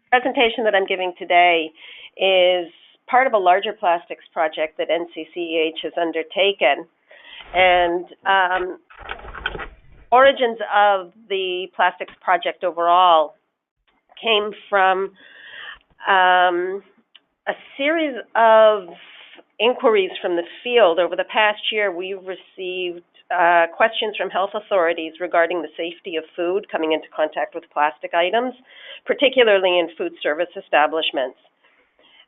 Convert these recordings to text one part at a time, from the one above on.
presentation that I'm giving today is part of a larger plastics project that NCCEH has undertaken. And origins of the plastics project overall came from a series of inquiries from the field. Over the past year, we've received questions from health authorities regarding the safety of food coming into contact with plastic items, particularly in food service establishments.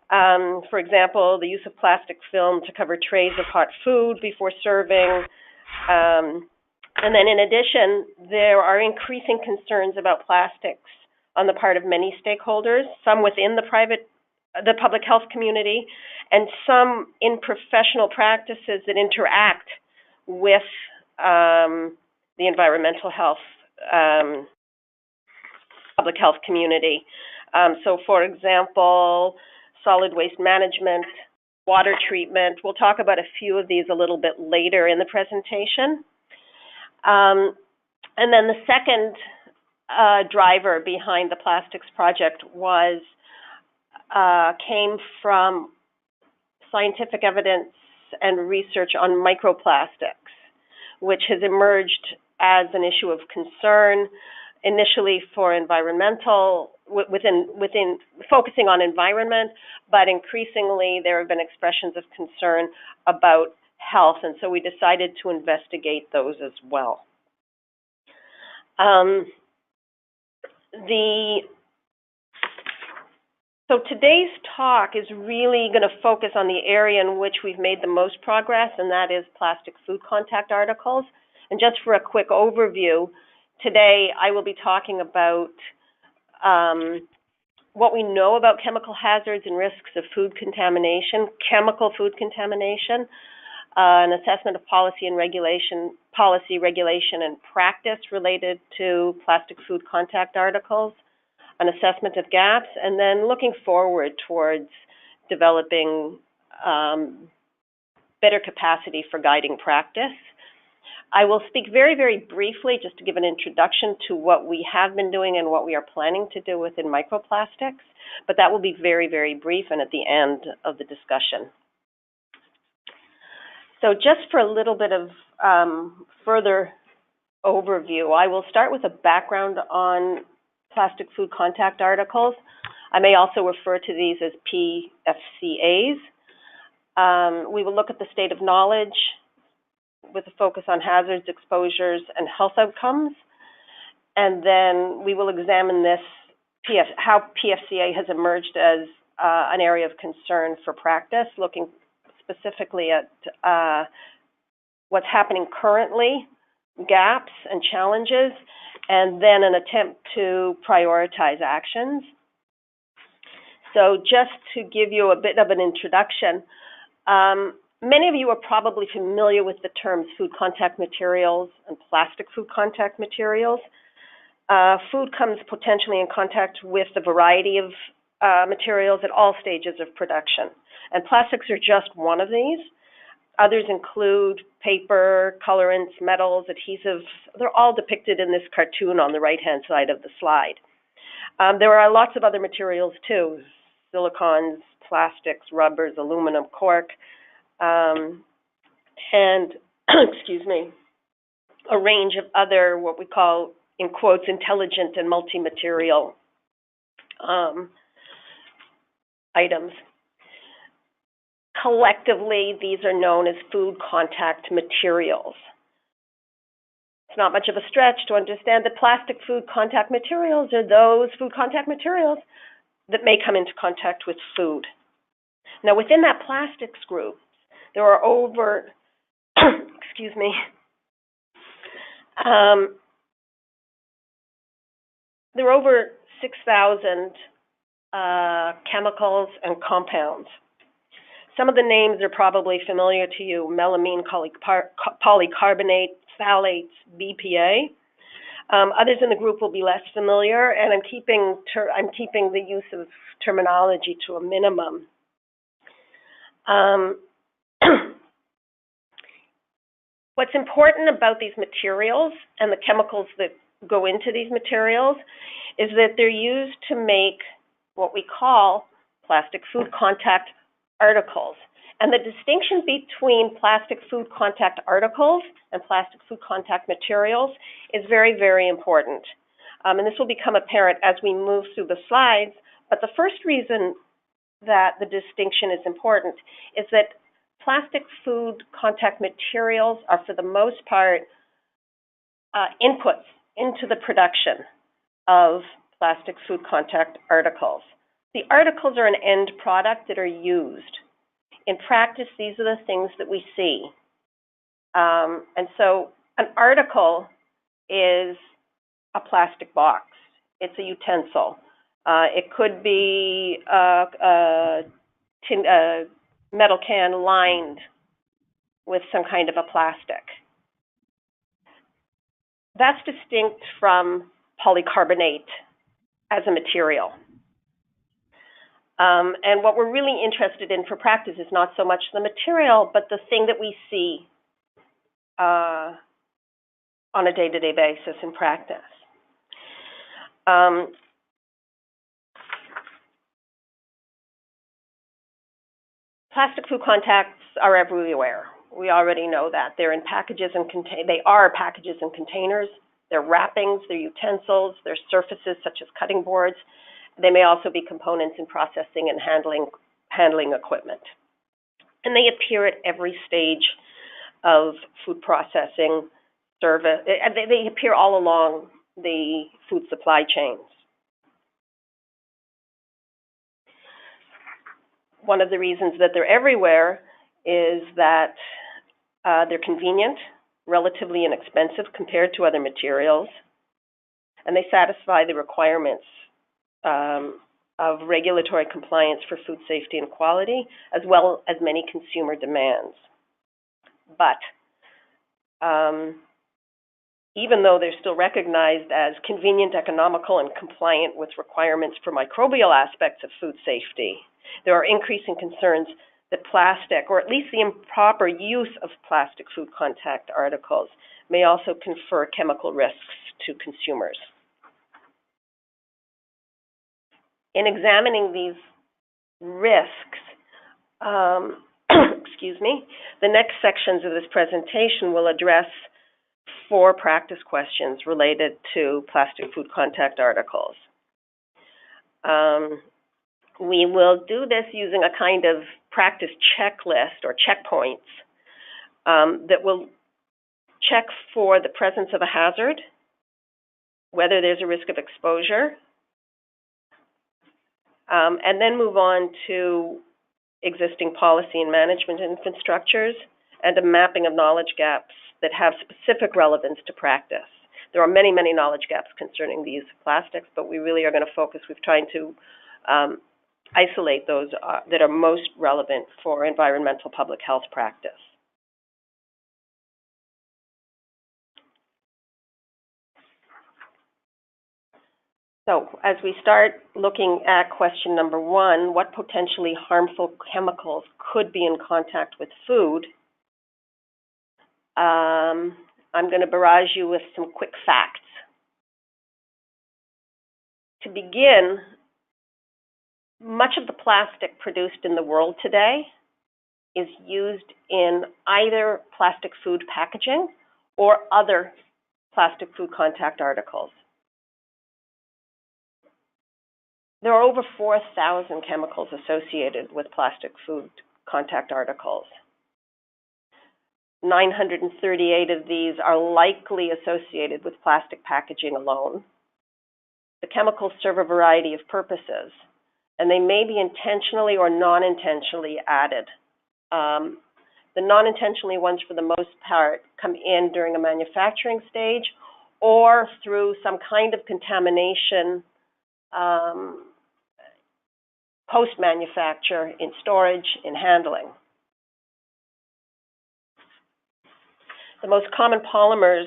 For example, the use of plastic film to cover trays of hot food before serving. And then in addition, there are increasing concerns about plastics on the part of many stakeholders, some within the public health community, and some in professional practices that interact with the environmental health, public health community. So for example, solid waste management, water treatment. We'll talk about a few of these a little bit later in the presentation. And then the second driver behind the plastics project came from scientific evidence and research on microplastics, which has emerged as an issue of concern, initially for environmental, within focusing on environment, but increasingly there have been expressions of concern about health, and so we decided to investigate those as well. So today's talk is really going to focus on the area in which we've made the most progress, and that is plastic food contact articles. And just for a quick overview, today I will be talking about what we know about chemical hazards and risks of food contamination, chemical food contamination, an assessment of policy, regulation, and practice related to plastic food contact articles, an assessment of gaps, and then looking forward towards developing better capacity for guiding practice. I will speak very, very briefly just to give an introduction to what we have been doing and what we are planning to do within microplastics, but that will be very, very brief and at the end of the discussion. So just for a little bit of further overview, I will start with a background on plastic food contact articles. I may also refer to these as PFCAs. We will look at the state of knowledge with a focus on hazards, exposures, and health outcomes. And then we will examine how PFCA has emerged as an area of concern for practice, looking specifically at what's happening currently, gaps and challenges, and then an attempt to prioritize actions. So just to give you a bit of an introduction, many of you are probably familiar with the terms food contact materials and plastic food contact materials. Food comes potentially in contact with a variety of materials at all stages of production, and plastics are just one of these. Others include paper, colorants, metals, adhesives. They're all depicted in this cartoon on the right-hand side of the slide. There are lots of other materials too, silicons, plastics, rubbers, aluminum, cork, and, excuse me, a range of other what we call, in quotes, intelligent and multi-material items. Collectively, these are known as food contact materials. It's not much of a stretch to understand that plastic food contact materials are those food contact materials that may come into contact with food. Now, within that plastics group, there are over, excuse me, there are over 6,000 chemicals and compounds. Some of the names are probably familiar to you: melamine polycarbonate, phthalates, BPA. Others in the group will be less familiar, and I'm keeping the use of terminology to a minimum. What's important about these materials and the chemicals that go into these materials is that they're used to make what we call plastic food contact articles. And the distinction between plastic food contact articles and plastic food contact materials is very, very important. And this will become apparent as we move through the slides. But the first reason that the distinction is important is that plastic food contact materials are, for the most part, inputs into the production of plastic food contact articles. The articles are an end product that are used. In practice, these are the things that we see. And so an article is a plastic box. It's a utensil. It could be a metal can lined with some kind of a plastic. That's distinct from polycarbonate as a material. And what we're really interested in for practice is not so much the material, but the thing that we see on a day-to-day basis in practice. Plastic food contacts are everywhere. We already know that. They're in packages and they are packages and containers. They're wrappings, they're utensils, they're surfaces such as cutting boards. They may also be components in processing and handling equipment. And they appear at every stage of food processing, service. They appear all along the food supply chains. One of the reasons that they're everywhere is that they're convenient, relatively inexpensive compared to other materials, and they satisfy the requirements of regulatory compliance for food safety and quality, as well as many consumer demands. But even though they're still recognized as convenient, economical, and compliant with requirements for microbial aspects of food safety, there are increasing concerns that plastic, or at least the improper use of plastic food contact articles, may also confer chemical risks to consumers. In examining these risks, the next sections of this presentation will address 4 practice questions related to plastic food contact articles. We will do this using a kind of practice checklist or checkpoints that will check for the presence of a hazard, whether there's a risk of exposure, and then move on to existing policy and management infrastructures and a mapping of knowledge gaps that have specific relevance to practice. There are many, many knowledge gaps concerning these plastics, but we really are going to focus. We've tried to isolate those that are most relevant for environmental public health practice. So as we start looking at question number 1, what potentially harmful chemicals could be in contact with food? I'm going to barrage you with some quick facts. To begin, much of the plastic produced in the world today is used in either plastic food packaging or other plastic food contact articles. There are over 4,000 chemicals associated with plastic food contact articles. 938 of these are likely associated with plastic packaging alone. The chemicals serve a variety of purposes, and they may be intentionally or non-intentionally added. The non-intentionally ones, for the most part, come in during a manufacturing stage or through some kind of contamination post-manufacture, in storage, in handling. The most common polymers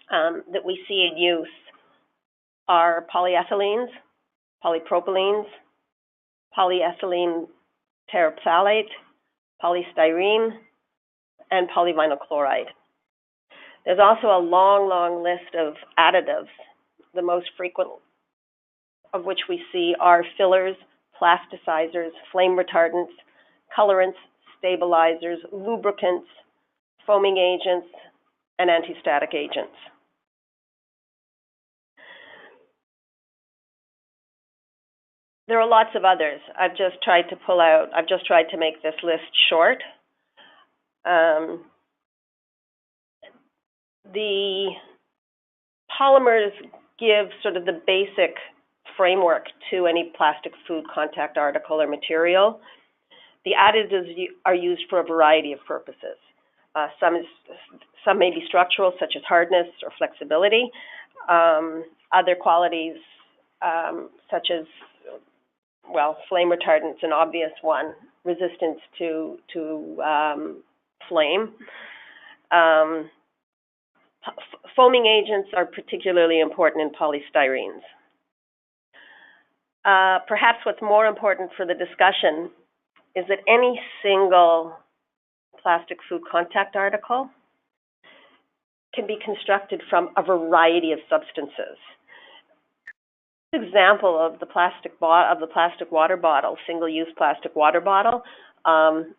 that we see in use are polyethylenes, polypropylenes, polyethylene terephthalate, polystyrene, and polyvinyl chloride. There's also a long, long list of additives. The most frequent of which we see are fillers, plasticizers, flame retardants, colorants, stabilizers, lubricants, foaming agents, and antistatic agents. There are lots of others. I've just tried to make this list short. The polymers give sort of the basic framework to any plastic food contact article or material. The additives are used for a variety of purposes. Some may be structural, such as hardness or flexibility. Other qualities, such as, well, flame retardant's an obvious one, resistance to flame. Foaming agents are particularly important in polystyrenes. Perhaps what's more important for the discussion is that any single plastic food contact article can be constructed from a variety of substances. An example of the plastic water bottle, single-use plastic water bottle,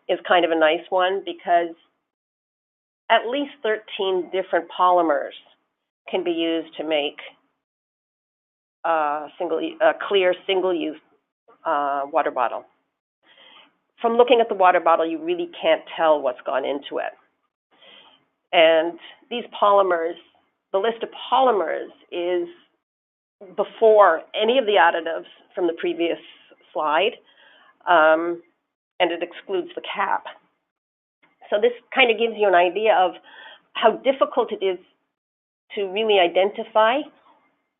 is kind of a nice one because at least 13 different polymers can be used to make a clear single-use water bottle. From looking at the water bottle, you really can't tell what's gone into it. And these polymers, the list of polymers is before any of the additives from the previous slide, and it excludes the cap. So this kind of gives you an idea of how difficult it is to really identify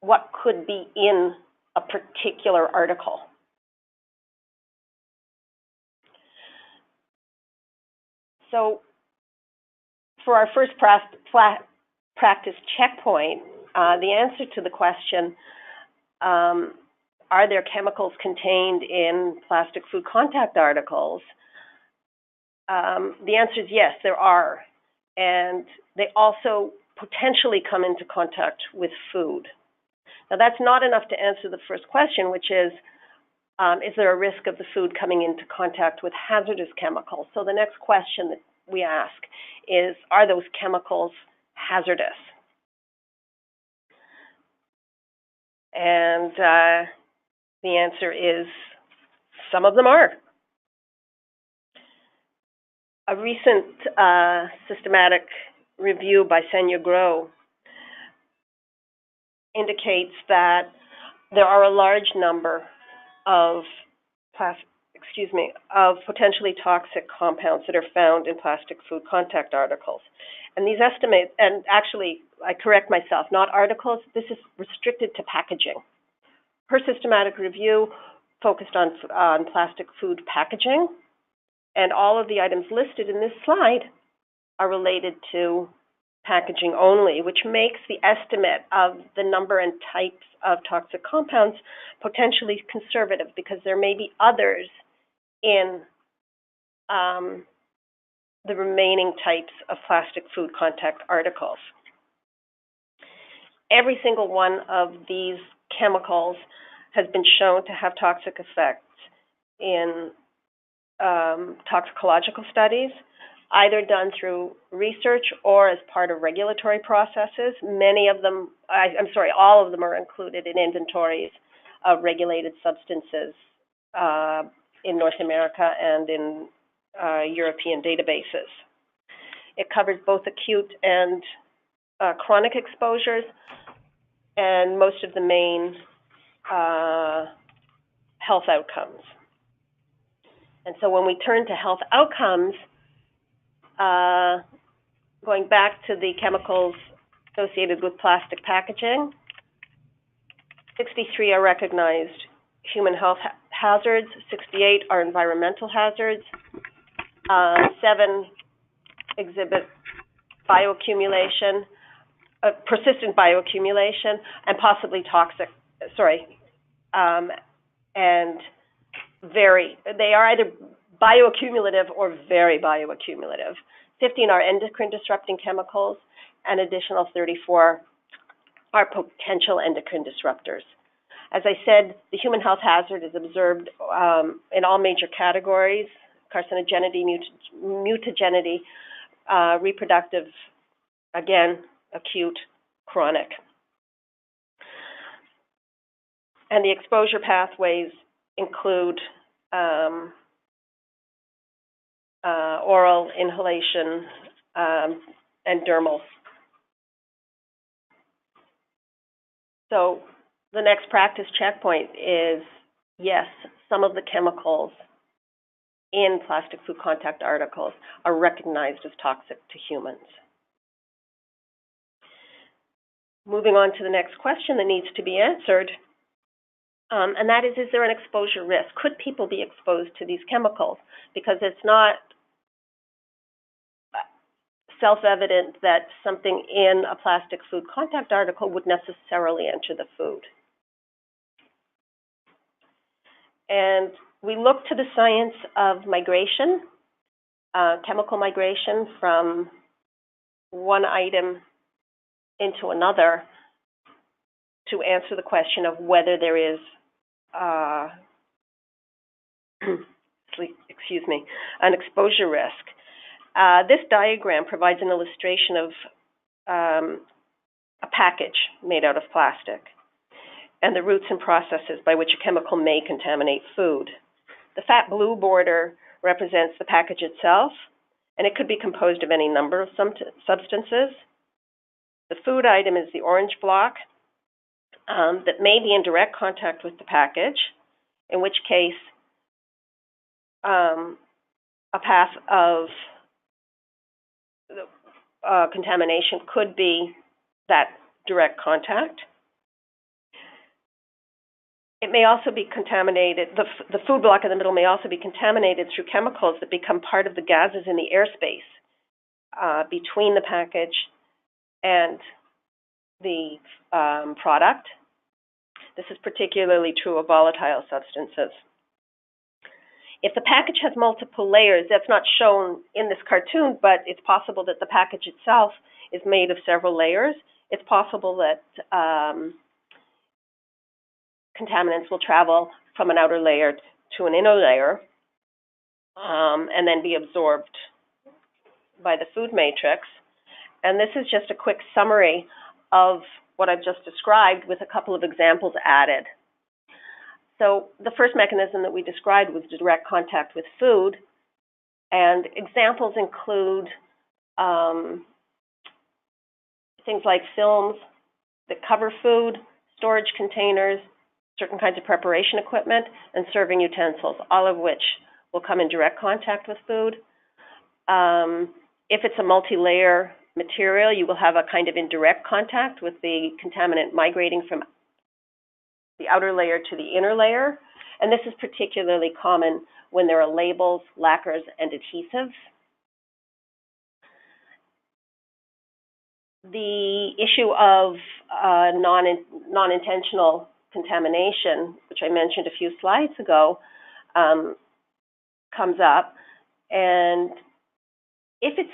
what could be in a particular article. So for our first practice checkpoint, the answer to the question, are there chemicals contained in plastic food contact articles? The answer is yes, there are. And they also potentially come into contact with food. Now, that's not enough to answer the first question, which is there a risk of the food coming into contact with hazardous chemicals? So the next question that we ask is, are those chemicals hazardous? And the answer is some of them are. A recent systematic review by Senya Grow indicates that there are a large number of potentially toxic compounds that are found in plastic food contact articles. And these estimates, and actually, I correct myself, not articles, this is restricted to packaging. Her systematic review focused on plastic food packaging, and all of the items listed in this slide are related to packaging only, which makes the estimate of the number and types of toxic compounds potentially conservative, because there may be others in the remaining types of plastic food contact articles. Every single one of these chemicals has been shown to have toxic effects in toxicological studies, either done through research or as part of regulatory processes. Many of them, all of them are included in inventories of regulated substances in North America and in European databases. It covers both acute and chronic exposures and most of the main health outcomes. And so when we turn to health outcomes, going back to the chemicals associated with plastic packaging, 63 are recognized human health hazards, 68 are environmental hazards, 7 exhibit bioaccumulation, persistent bioaccumulation, and possibly toxic, and they are either bioaccumulative or very bioaccumulative. 15 are endocrine disrupting chemicals, and additional 34 are potential endocrine disruptors. As I said, the human health hazard is observed in all major categories: carcinogenity, mutagenity, reproductive, again, acute, chronic. And the exposure pathways include oral, inhalation, and dermal. So the next practice checkpoint is, yes, some of the chemicals in plastic food contact articles are recognized as toxic to humans. Moving on to the next question that needs to be answered, and that is there an exposure risk? Could people be exposed to these chemicals? Because it's not self-evident that something in a plastic food contact article would necessarily enter the food. And we look to the science of migration, chemical migration from one item into another, to answer the question of whether there is, excuse me, an exposure risk. This diagram provides an illustration of a package made out of plastic and the routes and processes by which a chemical may contaminate food. The fat blue border represents the package itself, and it could be composed of any number of substances. The food item is the orange block that may be in direct contact with the package, in which case a path of contamination could be that direct contact. It may also be contaminated, the food block in the middle may also be contaminated through chemicals that become part of the gases in the airspace between the package and the product. This is particularly true of volatile substances. If the package has multiple layers, that's not shown in this cartoon, but it's possible that the package itself is made of several layers. It's possible that contaminants will travel from an outer layer to an inner layer and then be absorbed by the food matrix. And this is just a quick summary of what I've just described with a couple of examples added. So the first mechanism that we described was direct contact with food, and examples include things like films that cover food, storage containers, certain kinds of preparation equipment, and serving utensils, all of which will come in direct contact with food. If it's a multi-layer material, you will have a kind of indirect contact with the contaminant migrating from the outer layer to the inner layer. And this is particularly common when there are labels, lacquers, and adhesives. The issue of non-intentional contamination, which I mentioned a few slides ago, comes up. And if it's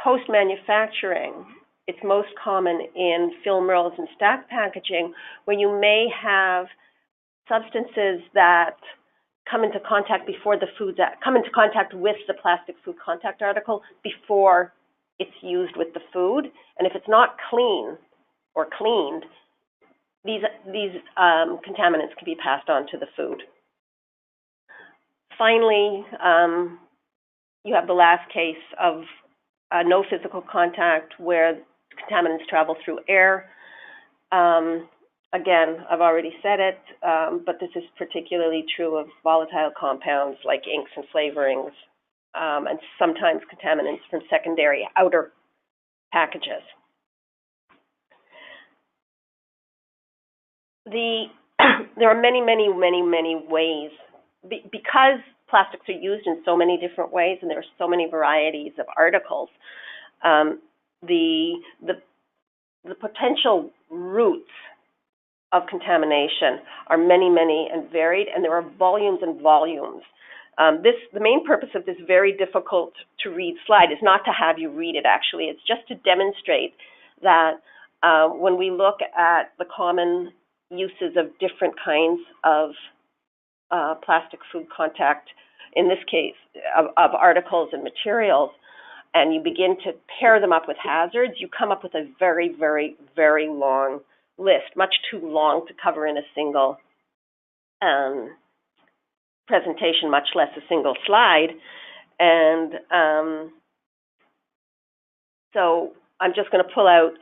post-manufacturing, it's most common in film rolls and stack packaging, where you may have substances that come into contact before the foods come into contact with the plastic food contact article before it's used with the food. And if it's not clean or cleaned, these contaminants can be passed on to the food. Finally, you have the last case of no physical contact where contaminants travel through air. Again, I've already said it, but this is particularly true of volatile compounds like inks and flavorings, and sometimes contaminants from secondary outer packages. There are many ways, because plastics are used in so many different ways and there are so many varieties of articles, the potential routes of contamination are many and varied, and there are volumes and volumes. The main purpose of this very difficult to read slide is not to have you read it, actually. It's just to demonstrate that when we look at the common uses of different kinds of plastic food contact, in this case, of articles and materials, and you begin to pair them up with hazards, you come up with a very, very, very long list, much too long to cover in a single presentation, much less a single slide. And so I'm just going to pull out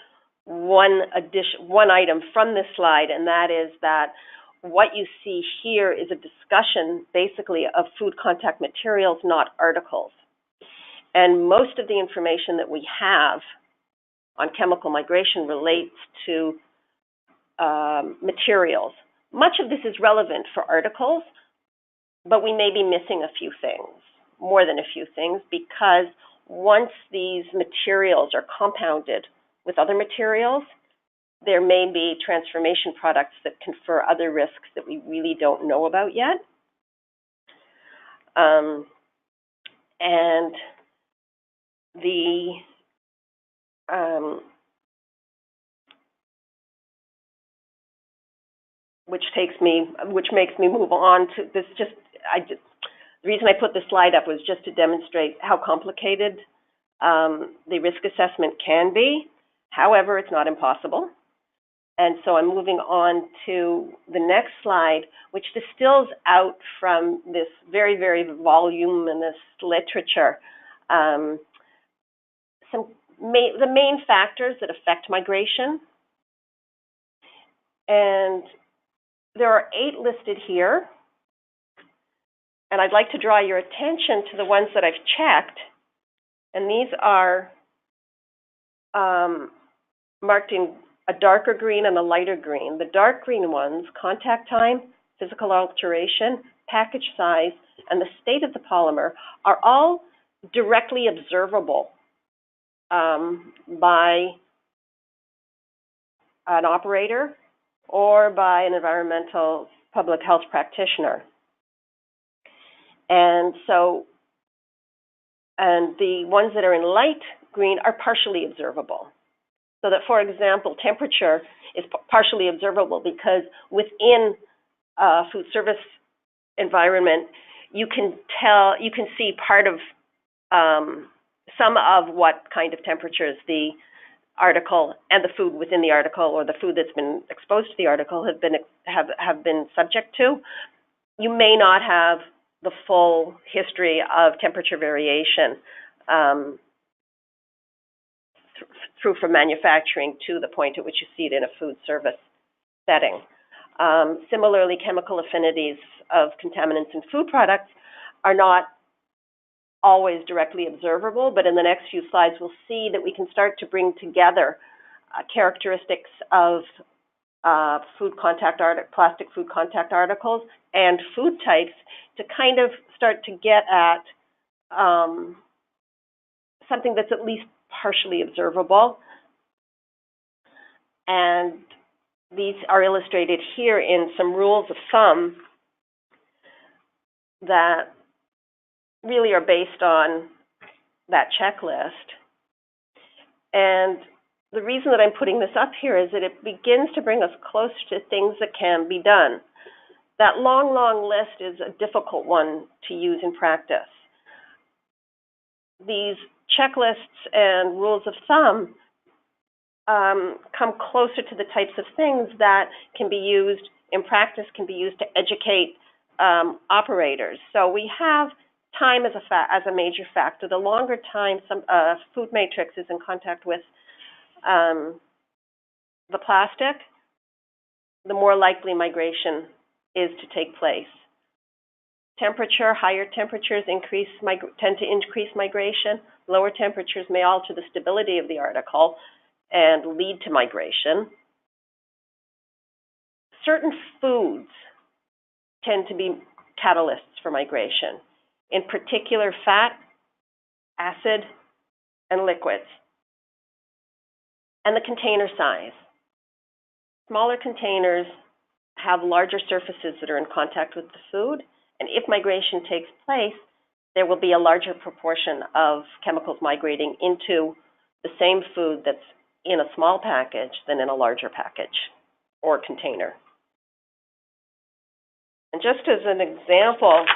one item from this slide, and that is that what you see here is a discussion basically of food contact materials, not articles. And most of the information that we have on chemical migration relates to materials. Much of this is relevant for articles, but we may be missing a few things, more than a few things, because once these materials are compounded with other materials, there may be transformation products that confer other risks that we really don't know about yet. And the which makes me move on to this. The reason I put this slide up was just to demonstrate how complicated the risk assessment can be. However, it's not impossible. And so I'm moving on to the next slide, which distills out from this very, very voluminous literature the main factors that affect migration. And there are 8 listed here. And I'd like to draw your attention to the ones that I've checked. And these are marked in a darker green and a lighter green. The dark green ones, contact time, physical alteration, package size, and the state of the polymer, are all directly observable by an operator or by an environmental public health practitioner. And the ones that are in light green are partially observable. So that, for example, temperature is partially observable because within a food service environment, you can see part of some of what kind of temperatures the article and the food within the article, or the food that's been exposed to the article, have been subject to. You may not have the full history of temperature variation through from manufacturing to the point at which you see it in a food service setting. Similarly, chemical affinities of contaminants in food products are not always directly observable, but in the next few slides we'll see that we can start to bring together characteristics of plastic food contact articles and food types to kind of start to get at something that's at least partially observable. And these are illustrated here in some rules of thumb that really are based on that checklist. And the reason that I'm putting this up here is that it begins to bring us close to things that can be done. That long, long list is a difficult one to use in practice. These checklists and rules of thumb come closer to the types of things that can be used in practice, can be used to educate operators. So we have time as a major factor. The longer time some food matrix is in contact with the plastic, the more likely migration is to take place. Temperature, higher temperatures tend to increase migration. Lower temperatures may alter the stability of the article and lead to migration. Certain foods tend to be catalysts for migration, in particular fat, acid, and liquids. And the container size. Smaller containers have larger surfaces that are in contact with the food, and if migration takes place, there will be a larger proportion of chemicals migrating into the same food that's in a small package than in a larger package or container. And just as an example,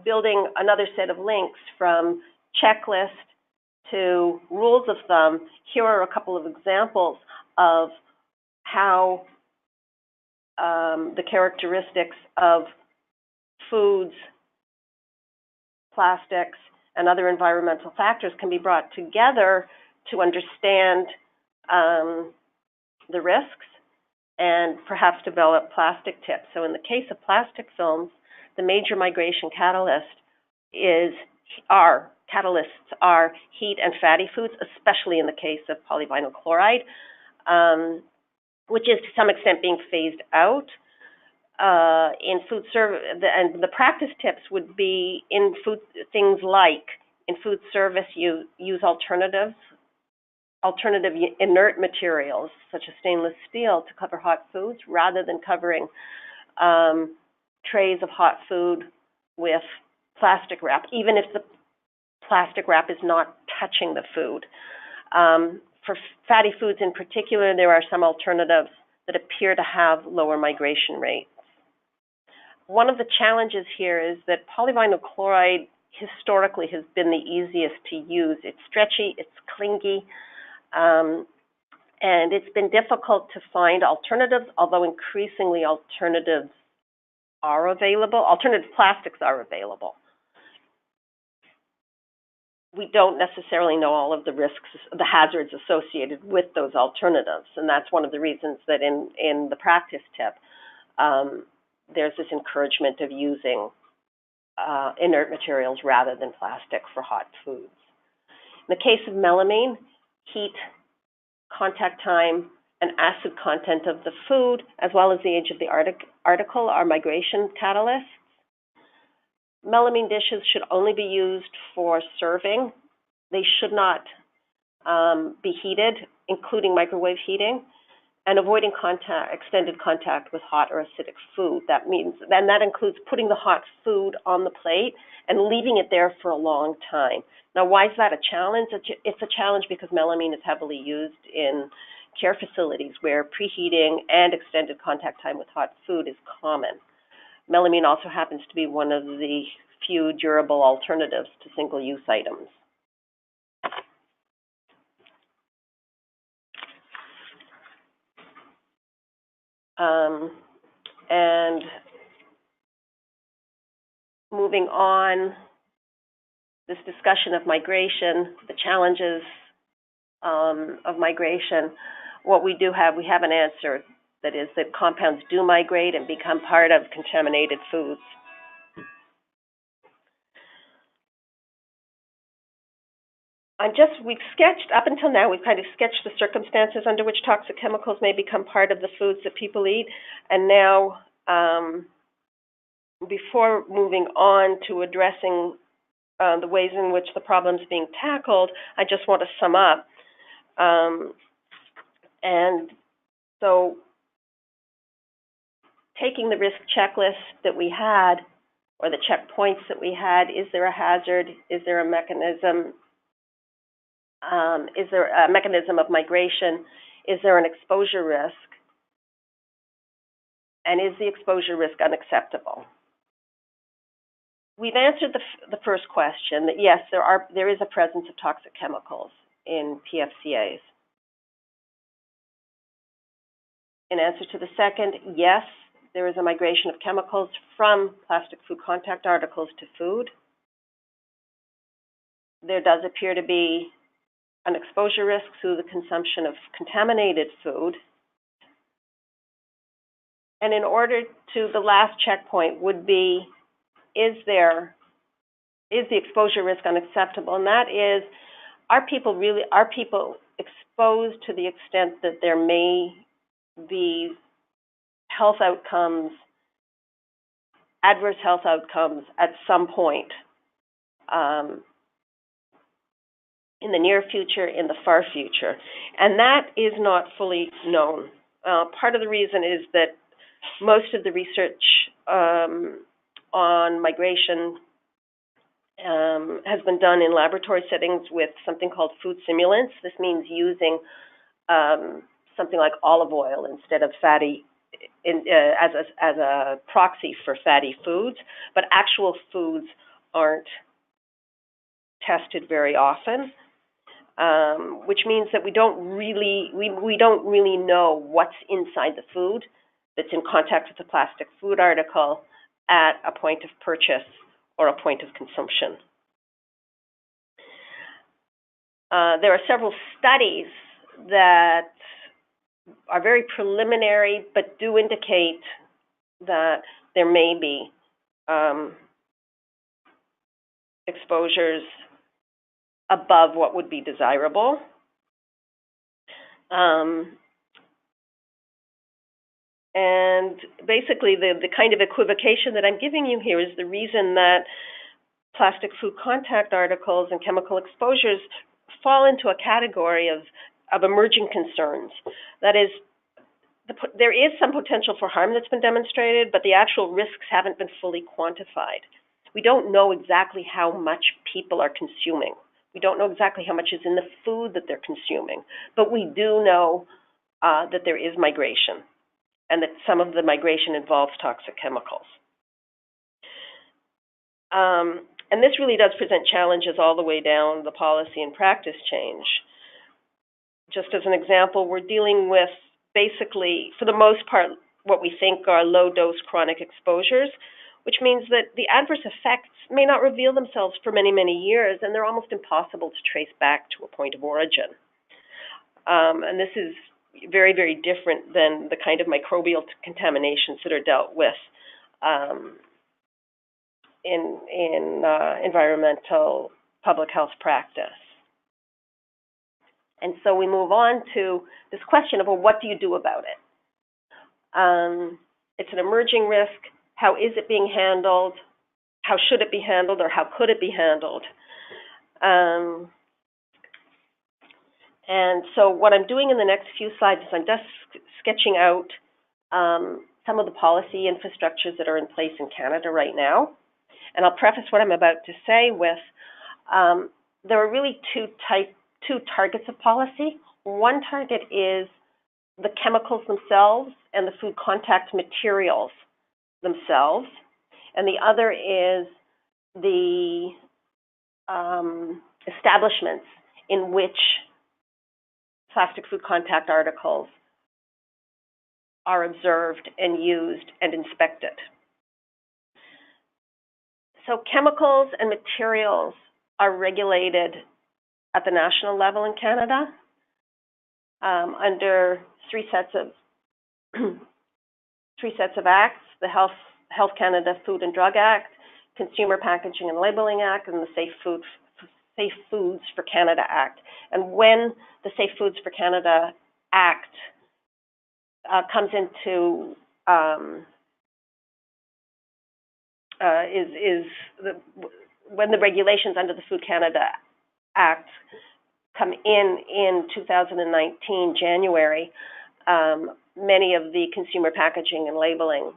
building another set of links from checklist to rules of thumb, here are a couple of examples of how the characteristics of foods, plastics, and other environmental factors can be brought together to understand the risks and perhaps develop plastic tips. So in the case of plastic films, the major migration catalysts are heat and fatty foods, especially in the case of polyvinyl chloride, which is to some extent being phased out. In food service, and the practice tips would be in food, things like in food service, you use alternative inert materials such as stainless steel to cover hot foods rather than covering trays of hot food with plastic wrap, even if the plastic wrap is not touching the food. For fatty foods in particular, there are some alternatives that appear to have lower migration rates. One of the challenges here is that polyvinyl chloride historically has been the easiest to use. It's stretchy, it's clingy, and it's been difficult to find alternatives, although increasingly alternative plastics are available. We don't necessarily know all of the risks, the hazards associated with those alternatives, and that's one of the reasons that in the practice tip, there's this encouragement of using inert materials rather than plastic for hot foods. In the case of melamine, heat, contact time, and acid content of the food, as well as the age of the article, are migration catalysts. Melamine dishes should only be used for serving. They should not be heated, including microwave heating, and avoiding extended contact with hot or acidic food. That includes putting the hot food on the plate and leaving it there for a long time. Now, why is that a challenge? It's a challenge because melamine is heavily used in care facilities where preheating and extended contact time with hot food is common. Melamine also happens to be one of the few durable alternatives to single-use items. And moving on, this discussion of migration, the challenges of migration, we have an answer. That is, that compounds do migrate and become part of contaminated foods. Up until now, we've kind of sketched the circumstances under which toxic chemicals may become part of the foods that people eat. And now, before moving on to addressing the ways in which the problem is being tackled, I just want to sum up. And so, taking the risk checklist that we had, or the checkpoints that we had, is there a hazard? Is there a mechanism? Is there a mechanism of migration? Is there an exposure risk? And is the exposure risk unacceptable? We've answered the first question, that yes, there is a presence of toxic chemicals in PFCAs. In answer to the second, yes, there is a migration of chemicals from plastic food contact articles to food. There does appear to be an exposure risk through the consumption of contaminated food. And in order to, the last checkpoint would be, is the exposure risk unacceptable? And that is, are people exposed to the extent that there may be adverse health outcomes at some point in the near future, in the far future? And that is not fully known. Part of the reason is that most of the research on migration has been done in laboratory settings with something called food simulants. This means using something like olive oil instead of fatty as a proxy for fatty foods, but actual foods aren't tested very often, which means that we don't really know what's inside the food that's in contact with the plastic food article at a point of purchase or a point of consumption. There are several studies that are very preliminary, but do indicate that there may be exposures above what would be desirable. And basically, the kind of equivocation that I'm giving you here is the reason that plastic food contact articles and chemical exposures fall into a category of emerging concerns. That is, there is some potential for harm that's been demonstrated, but the actual risks haven't been fully quantified. We don't know exactly how much people are consuming. We don't know exactly how much is in the food that they're consuming, but we do know that there is migration, and that some of the migration involves toxic chemicals. And this really does present challenges all the way down the policy and practice change. Just as an example, we're dealing with basically, for the most part, what we think are low-dose chronic exposures, which means that the adverse effects may not reveal themselves for many, many years, and they're almost impossible to trace back to a point of origin. And this is very, very different than the kind of microbial contaminations that are dealt with in environmental public health practice. And so we move on to this question of, well, what do you do about it? It's an emerging risk. How is it being handled? How should it be handled, or how could it be handled? And so what I'm doing in the next few slides is I'm just sketching out some of the policy infrastructures that are in place in Canada right now. And I'll preface what I'm about to say with, there are really two targets of policy. One target is the chemicals themselves and the food contact materials themselves, and the other is the establishments in which plastic food contact articles are observed and used and inspected. So chemicals and materials are regulated at the national level in Canada under three sets of acts: the Health Canada Food and Drug Act, Consumer Packaging and Labeling Act, and the Safe Foods for Canada Act. And when the Safe Foods for Canada Act comes into when the regulations under the Food Canada Act come in 2019, January, many of the Consumer Packaging and Labeling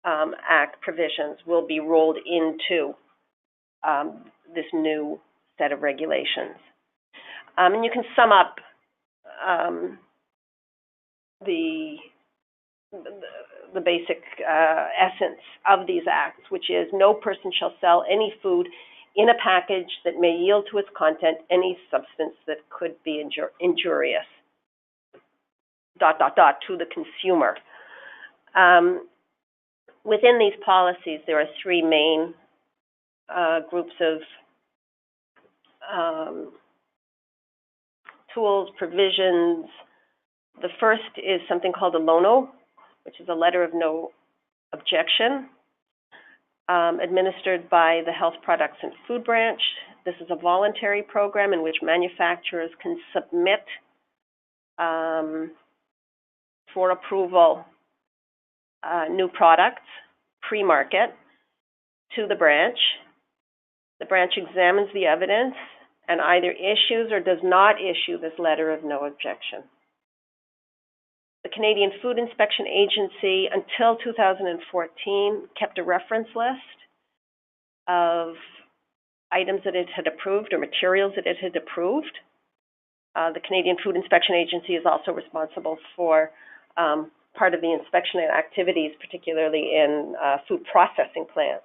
Act provisions will be rolled into this new set of regulations. And you can sum up the basic essence of these acts, which is no person shall sell any food in a package that may yield to its content any substance that could be injurious, ... to the consumer. Within these policies, there are three main groups of tools, provisions. The first is something called a LONO, which is a letter of no objection, administered by the Health Products and Food Branch. This is a voluntary program in which manufacturers can submit for approval new products pre-market to the branch. The branch examines the evidence and either issues or does not issue this letter of no objection. The Canadian Food Inspection Agency, until 2014, kept a reference list of items that it had approved or materials that it had approved. The Canadian Food Inspection Agency is also responsible for part of the inspection activities, particularly in food processing plants.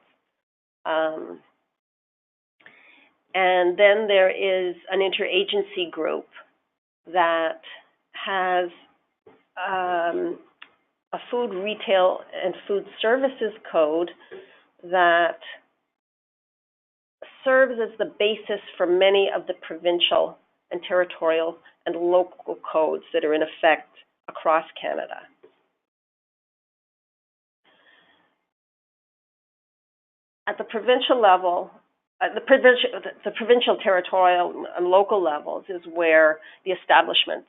And then there is an interagency group that has a food retail and food services code that serves as the basis for many of the provincial and territorial and local codes that are in effect across Canada. At the provincial level, the provincial, territorial, and local levels is where the establishments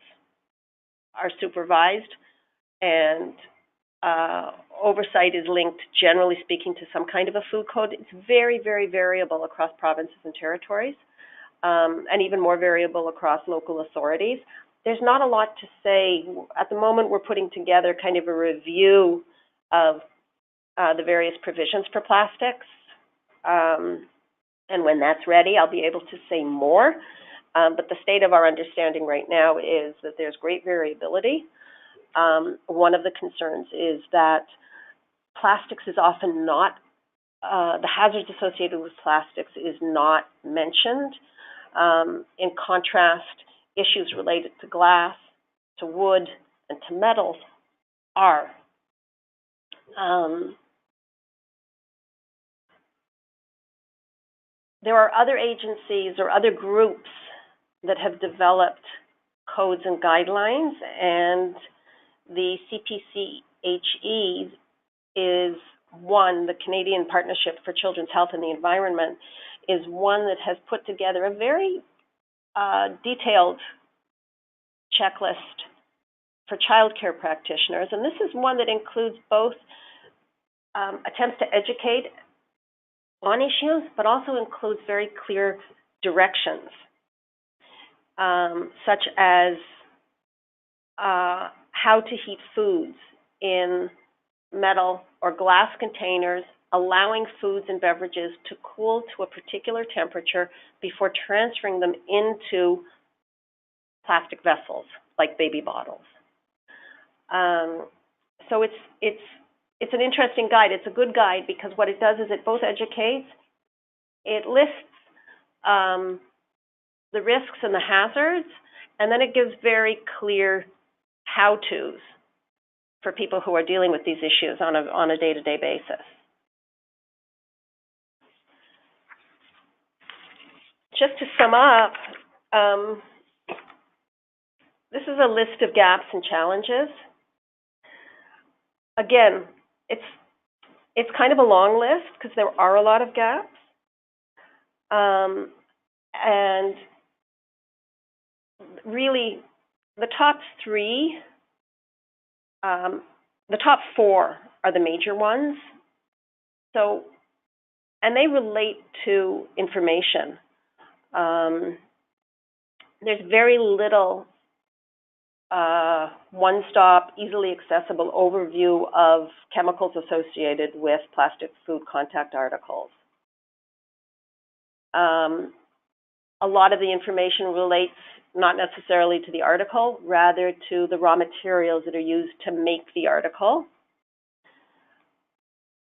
are supervised, and oversight is linked, generally speaking, to some kind of a food code. It's very, very variable across provinces and territories, and even more variable across local authorities. There's not a lot to say. At the moment, we're putting together kind of a review of the various provisions for plastics. And when that's ready, I'll be able to say more. But the state of our understanding right now is that there's great variability. One of the concerns is that plastics is often not, the hazards associated with plastics is not mentioned. In contrast, issues related to glass, to wood, and to metals are. There are other agencies or other groups that have developed codes and guidelines, and the CPCHE is one, the Canadian Partnership for Children's Health and the Environment, is one that has put together a very detailed checklist for childcare practitioners, and this is one that includes both attempts to educate on issues, but also includes very clear directions, such as how to heat foods in metal or glass containers, allowing foods and beverages to cool to a particular temperature before transferring them into plastic vessels, like baby bottles. So it's an interesting guide. It's a good guide because what it does is it both educates, it lists the risks and the hazards, and then it gives very clear how-tos for people who are dealing with these issues on a day-to-day basis. Just to sum up, this is a list of gaps and challenges. Again, it's kind of a long list because there are a lot of gaps. And really, the top four are the major ones. So, and they relate to information. There's very little one-stop, easily accessible overview of chemicals associated with plastic food contact articles. A lot of the information relates not necessarily to the article, rather to the raw materials that are used to make the article.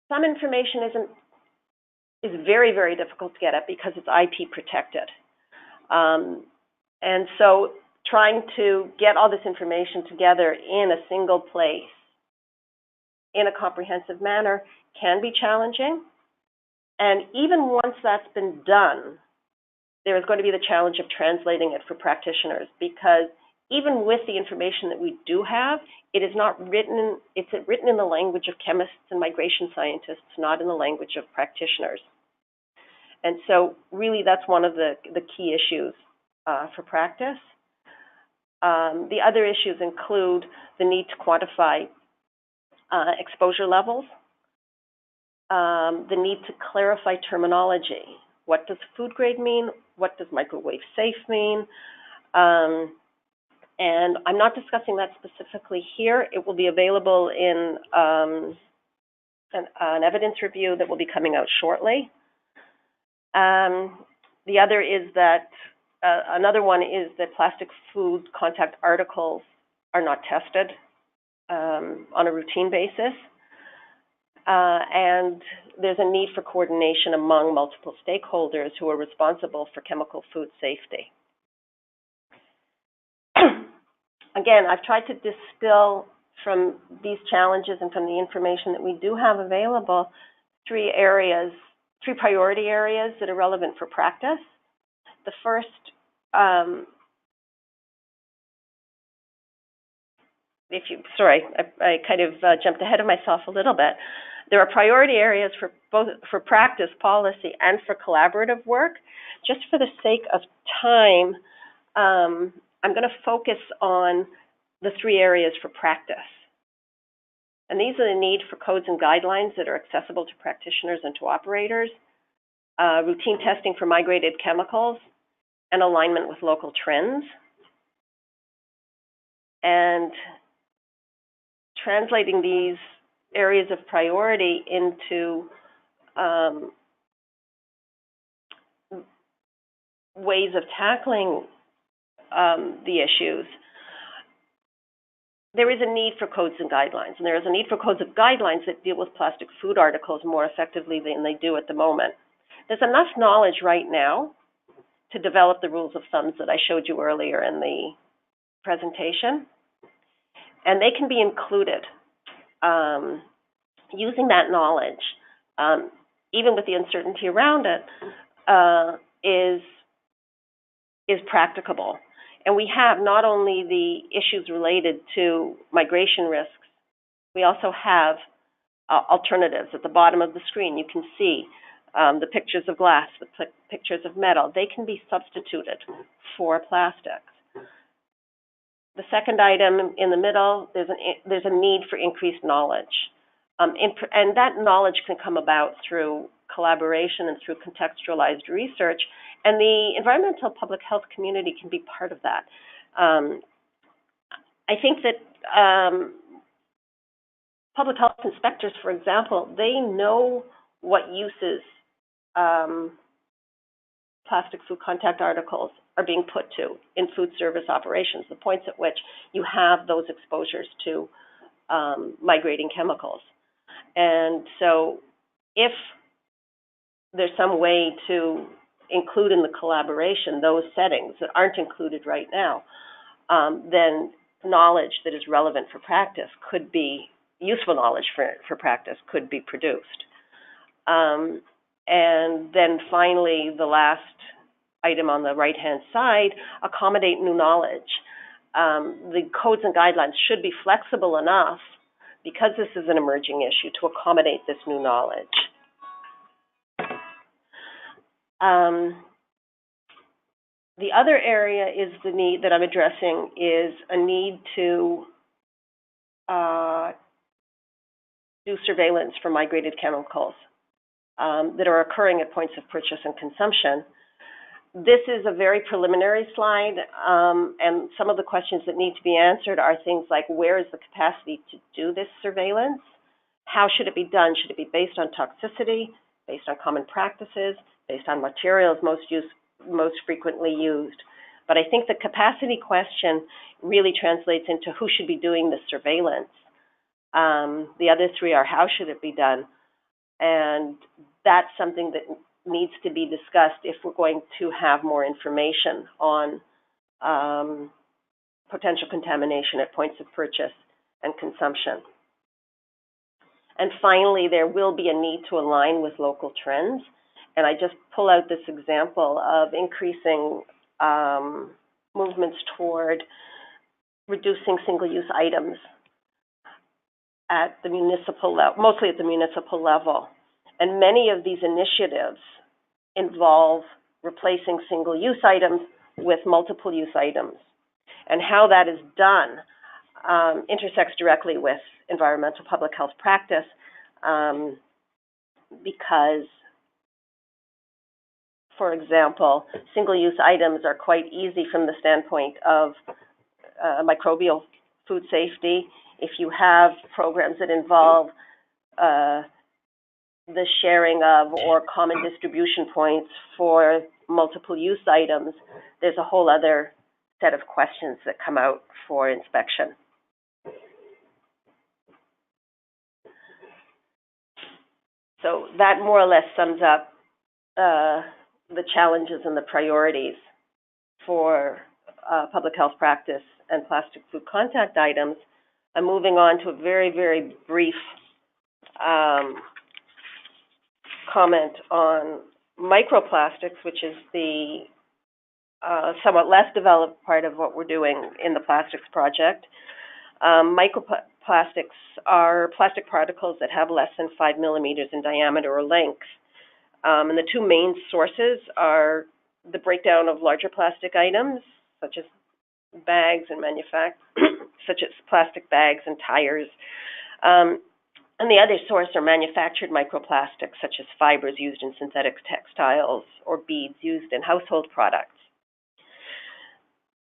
Some information is very, very difficult to get at because it's IP protected. And so trying to get all this information together in a single place in a comprehensive manner can be challenging. And even once that's been done, there is going to be the challenge of translating it for practitioners, because even with the information that we do have, it is not written, it's written in the language of chemists and migration scientists, not in the language of practitioners. And so really that's one of the key issues for practice. The other issues include the need to quantify exposure levels, the need to clarify terminology. What does food grade mean? What does microwave safe mean? And I'm not discussing that specifically here. It will be available in an evidence review that will be coming out shortly. The other is that, another one is that plastic food contact articles are not tested on a routine basis. And there's a need for coordination among multiple stakeholders who are responsible for chemical food safety. Again, I've tried to distill from these challenges and from the information that we do have available, three priority areas that are relevant for practice. The first, I kind of jumped ahead of myself a little bit. There are priority areas for both for practice, policy, and for collaborative work. Just for the sake of time, I'm going to focus on the three areas for practice. And these are the need for codes and guidelines that are accessible to practitioners and to operators, routine testing for migrated chemicals, and alignment with local trends. And translating these areas of priority into ways of tackling the issues, there is a need for codes and guidelines, and there is a need for codes of guidelines that deal with plastic food articles more effectively than they do at the moment. There's enough knowledge right now to develop the rules of thumbs that I showed you earlier in the presentation, and they can be included. Using that knowledge, even with the uncertainty around it, is practicable. And we have not only the issues related to migration risks, we also have alternatives. At the bottom of the screen, you can see the pictures of glass, the pictures of metal. They can be substituted for plastics. The second item in the middle, there's a need for increased knowledge. And that knowledge can come about through collaboration and through contextualized research, and the environmental public health community can be part of that. I think that public health inspectors, for example, they know what uses plastic food contact articles are being put to in food service operations, the points at which you have those exposures to migrating chemicals. And so if there's some way to include in the collaboration those settings that aren't included right now, then knowledge that is relevant for practice could be, useful knowledge for practice could be produced. And then finally, the last item on the right-hand side, accommodate new knowledge. The codes and guidelines should be flexible enough, because this is an emerging issue, to accommodate this new knowledge. The other area is the need that I'm addressing is a need to do surveillance for migrated chemicals that are occurring at points of purchase and consumption. This is a very preliminary slide, and some of the questions that need to be answered are things like, where is the capacity to do this surveillance? How should it be done? Should it be based on toxicity, based on common practices, based on materials most frequently used? But I think the capacity question really translates into who should be doing the surveillance. The other three are how should it be done? And that's something that needs to be discussed if we're going to have more information on potential contamination at points of purchase and consumption. And finally, there will be a need to align with local trends. And I just pull out this example of increasing movements toward reducing single-use items at the municipal level, mostly at the municipal level. And many of these initiatives involve replacing single-use items with multiple-use items. And how that is done intersects directly with environmental public health practice because, for example, single-use items are quite easy from the standpoint of microbial food safety. If you have programs that involve the sharing of or common distribution points for multiple use items, there's a whole other set of questions that come out for inspection. So that more or less sums up the challenges and the priorities for public health practice and plastic food contact items. I'm moving on to a very, very brief comment on microplastics, which is the somewhat less developed part of what we're doing in the plastics project. Microplastics are plastic particles that have less than 5 millimeters in diameter or length. And the two main sources are the breakdown of larger plastic items, such as bags and such as plastic bags and tires. And the other source are manufactured microplastics, such as fibers used in synthetic textiles or beads used in household products.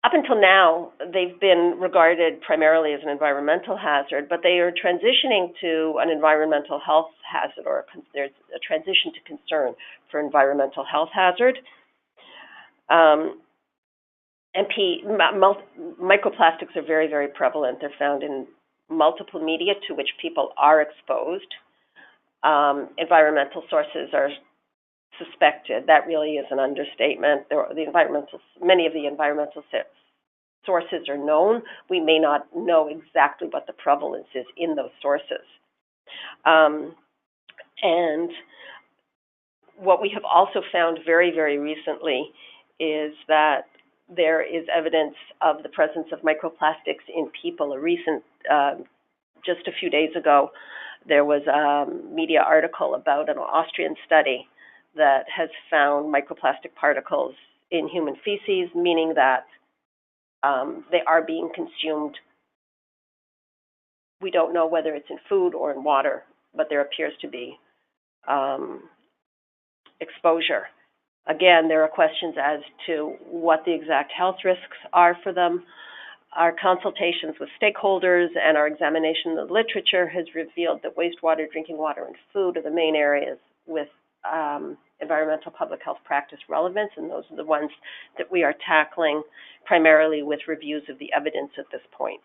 Up until now, they've been regarded primarily as an environmental hazard, but they are transitioning to an environmental health hazard, or there's a transition to concern for environmental health hazard. Microplastics are very, very prevalent. They're found in multiple media to which people are exposed. Environmental sources are suspected. That really is an understatement. Many of the environmental sources are known. We may not know exactly what the prevalence is in those sources. And what we have also found very, very recently is that there is evidence of the presence of microplastics in people. Just a few days ago, there was a media article about an Austrian study that has found microplastic particles in human feces, meaning that they are being consumed. We don't know whether it's in food or in water, but there appears to be exposure. Again, there are questions as to what the exact health risks are for them. Our consultations with stakeholders and our examination of the literature has revealed that wastewater, drinking water, and food are the main areas with environmental public health practice relevance, and those are the ones that we are tackling primarily with reviews of the evidence at this point.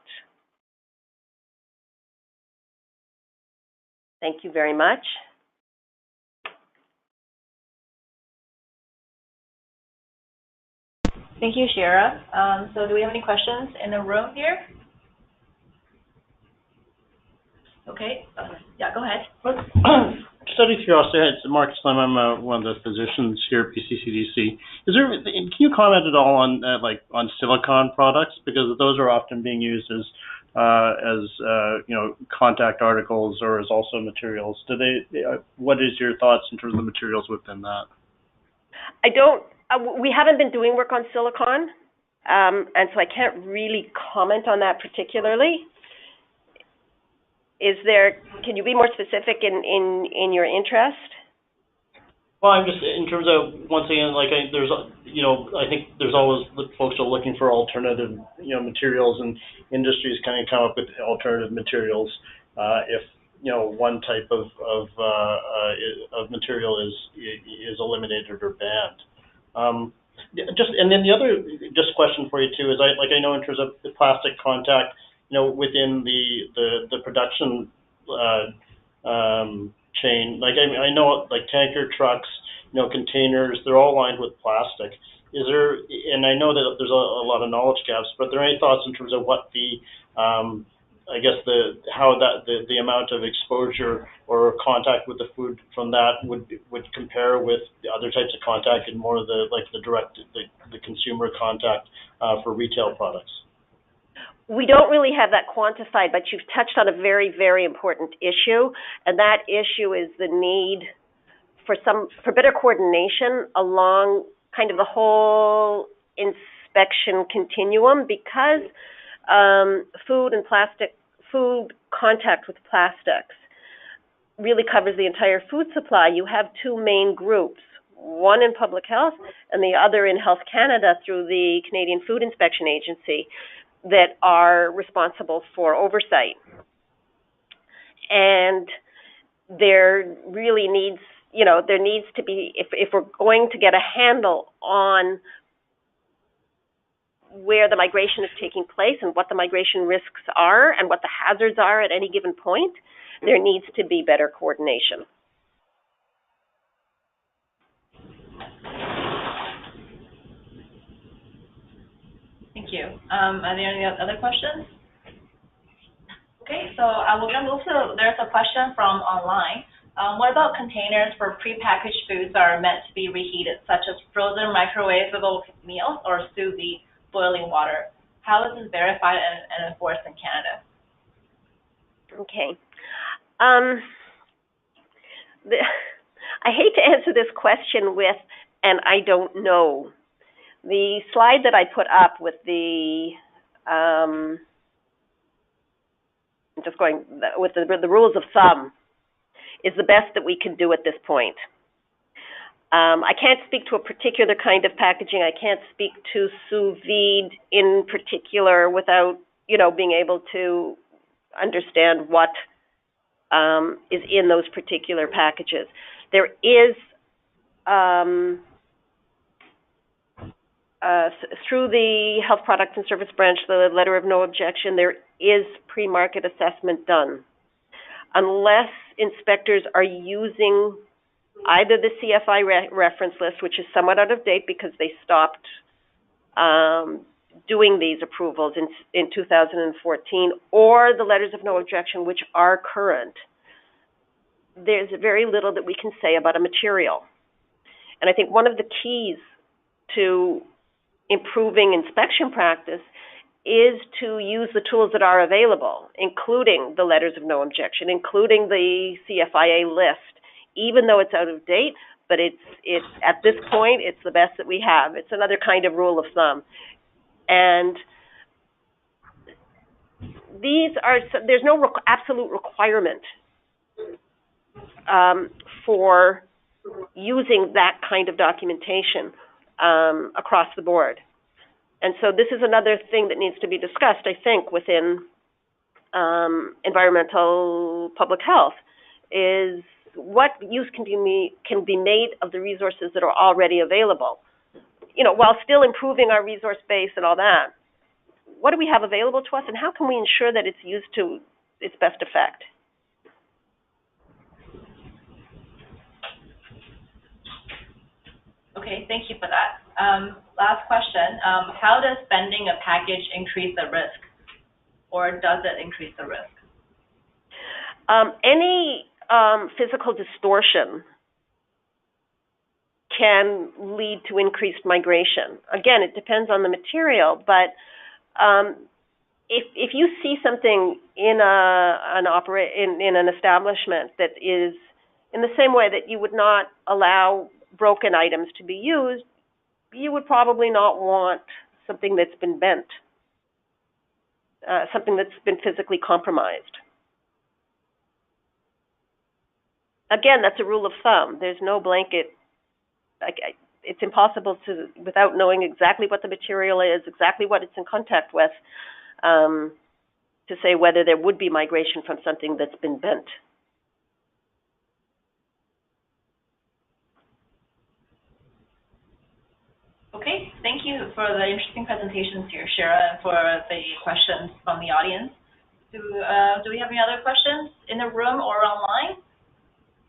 Thank you very much. Thank you, Shirra. So do we have any questions in the room here? Okay, yeah, go ahead. Just out of curiosity, it's Mark Slim. I'm one of the physicians here at PCCDC. Can you comment at all on on silicone products, because those are often being used as contact articles or as also materials? What is your thoughts in terms of the materials within that? We haven't been doing work on silicone, and so I can't really comment on that particularly. Can you be more specific in your interest? Well, I'm just, in terms of, once again, I think there's always folks are looking for alternative, materials, and industries kind of come up with alternative materials. If one type of material is eliminated or banned. And then the other question for you too is I know in terms of the plastic contact, within the production chain, I know tanker trucks, containers, they're all lined with plastic. And I know that there's a lot of knowledge gaps, but are there any thoughts in terms of what the the amount of exposure or contact with the food from that would compare with the other types of contact and more of the direct consumer contact for retail products? We don't really have that quantified, but you've touched on a very, very important issue, and that issue is the need for better coordination along kind of the whole inspection continuum, because food contact with plastics really covers the entire food supply. You have two main groups, one in public health and the other in Health Canada through the Canadian Food Inspection Agency, that are responsible for oversight. And there really needs to be, if we're going to get a handle on where the migration is taking place and what the migration risks are and what the hazards are at any given point, there needs to be better coordination. you. Are there any other questions? Okay, so we're going to move to, there's a question from online. What about containers for prepackaged foods that are meant to be reheated, such as frozen microwavable meals or sous vide boiling water? How is this verified and enforced in Canada? Okay. I hate to answer this question with, and I don't know. The slide that I put up with the, with the rules of thumb is the best that we can do at this point. I can't speak to a particular kind of packaging. I can't speak to sous vide in particular without, being able to understand what is in those particular packages. There is, through the Health Products and Service Branch, the letter of no objection, there is pre-market assessment done. Unless inspectors are using either the CFI reference list, which is somewhat out of date because they stopped doing these approvals in 2014, or the letters of no objection, which are current, there's very little that we can say about a material. And I think one of the keys to improving inspection practice is to use the tools that are available, including the letters of no objection, including the CFIA list, even though it's out of date, but it's at this point, it's the best that we have. It's another kind of rule of thumb. And there's no absolute requirement for using that kind of documentation across the board. And so this is another thing that needs to be discussed, I think, within environmental public health, is what use can be made of the resources that are already available. While still improving our resource base and all that, what do we have available to us, and how can we ensure that it's used to its best effect? Okay, thank you for that. Last question. How does bending a package increase the risk, or does it increase the risk? Any physical distortion can lead to increased migration. Again, it depends on the material, but if you see something in an establishment that is in the same way that you would not allow broken items to be used, you would probably not want something that's been bent, something that's been physically compromised. Again, that's a rule of thumb. There's no blanket. It's impossible to, without knowing exactly what the material is, exactly what it's in contact with, to say whether there would be migration from something that's been bent. Okay, thank you for the interesting presentations here, Shirra, and for the questions from the audience. Do we have any other questions in the room or online?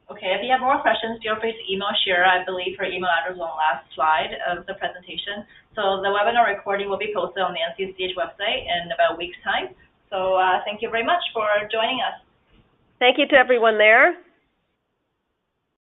Okay, if you have more questions, feel free to email Shirra. I believe her email address is on the last slide of the presentation. So the webinar recording will be posted on the NCCEH website in about a week's time. So thank you very much for joining us. Thank you to everyone there.